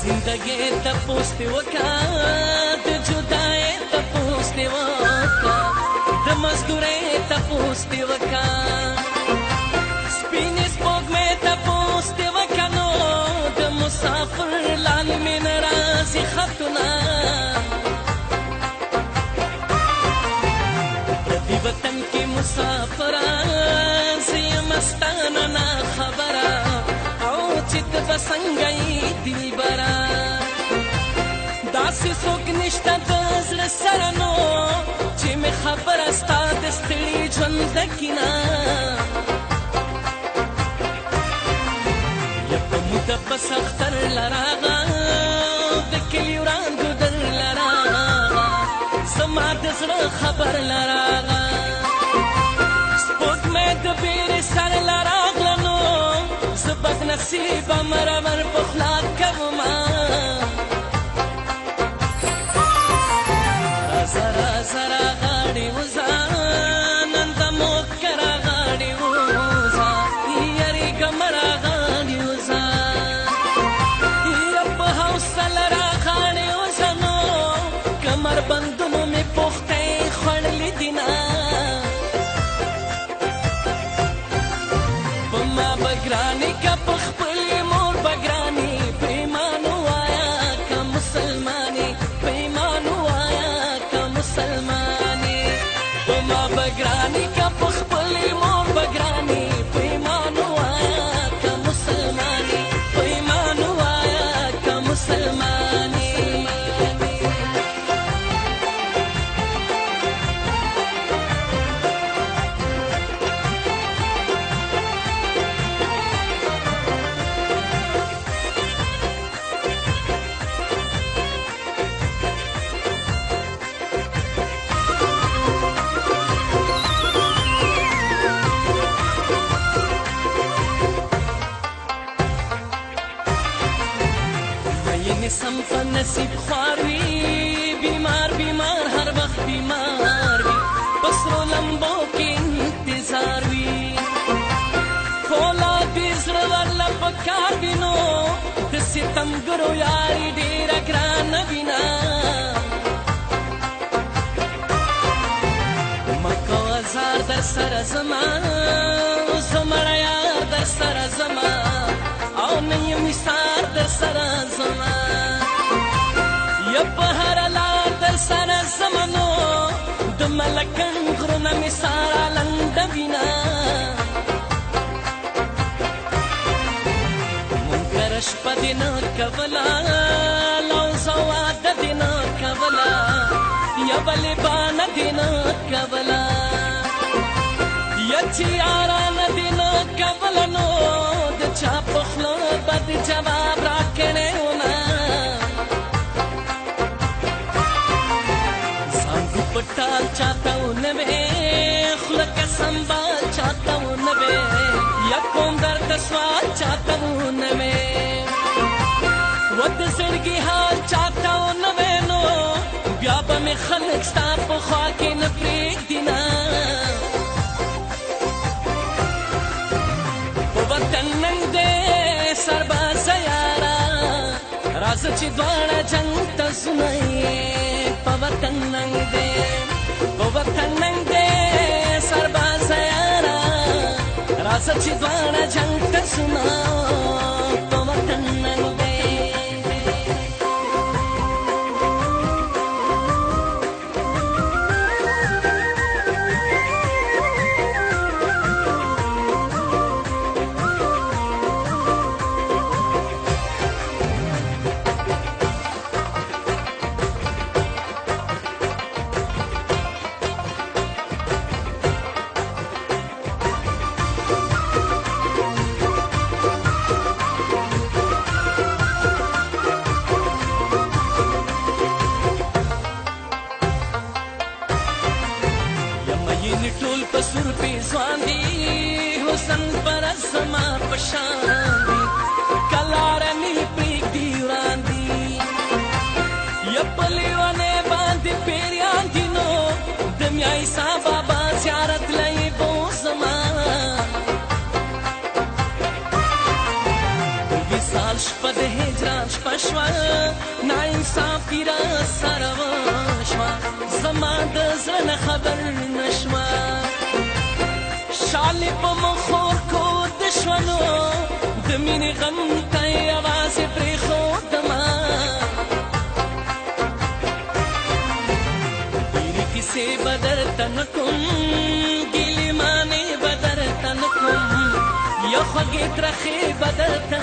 जिंदगी तपोस ते वका د जुदाई तपोस ते वका د मजदूरी तपोस ते वका سپینې سپوږمۍ تپوس دې وکړه نو د مسافر لال مې نه راځي خطونه پردي وطن کې مسافران زه یم ستانه ناخبره او چې ته به څنګه یې دلبره داسې څوک نشته د زړه سره نو چې مې خبره ستا د ستړي ژوندکي نه دبس اختر لراغا د کلی ورانګو در لراغا زما د زړه خبر لراغا سپوږمۍ د بیرې سر لراغله نو زه بد نصیبه مرمر په خوله کومه راځه راځه راغاړې وځه نن د موکه راغاړې وځه یارېږه مه راغاړې وځه بندونو می پخته خوړلې دینه په ما بګرانې که په خپلې مور بګرانې په ایمان ووایه که مسلمانې په ایمان ووایه که مسلمانې په ما بګرانې که په خپلې مور بګرانې په ایمان ووایه که مسلمانې په ایمان ووایه که مسلمانې سم په نصیب خوار وي بیمار بیمار هر وخت بیمار وي په سرو لمبو کې انتظار وي فولاد دې زړه ورله په کار وي نو د ستمګرو یاري ډېره ګرانه وي نه مه کوه زار در سره زما زمړه یار در سره زما او نه یم نثار در سره زما یا په هره لار در سره زما نو د ملکن غرونه مې ساره لنډه وینه منکره شپه دې نه کوله لوزه واده دې نه کوله یا بلې بانه دې نه کوله یا چې یارانه دې نه کوله نو د چا په خوله بد جواب راکړی ومه زانګو پټال چاته ونه وې خوله قسم بال چاته ونه وې یا کوم درد سوال چاته ونه وې و د زړګي حال چاته ونه وې نو بیا به مې خلک ستا په خوا کې نه پرېږدي نه په وطن ننګ دی سربازه یاره راځه چې دواړه جنګ ته ځونه یې په وطن ننګ دی په وطن ننګ دی سربازه یاره راځه چې دواړه جنګ ته ځونه په وطن ننګ دی شپه شوه ناانصافي را سره وشوه زما د زړه نه خبر نه شوه شالې په مخور کو د شونو د مینې غم ته یوازې پرېښودمه ډېرې کیسې به درته نه کوم ګیلې مانې به درته نه کوم یا خوږې ترخې به درته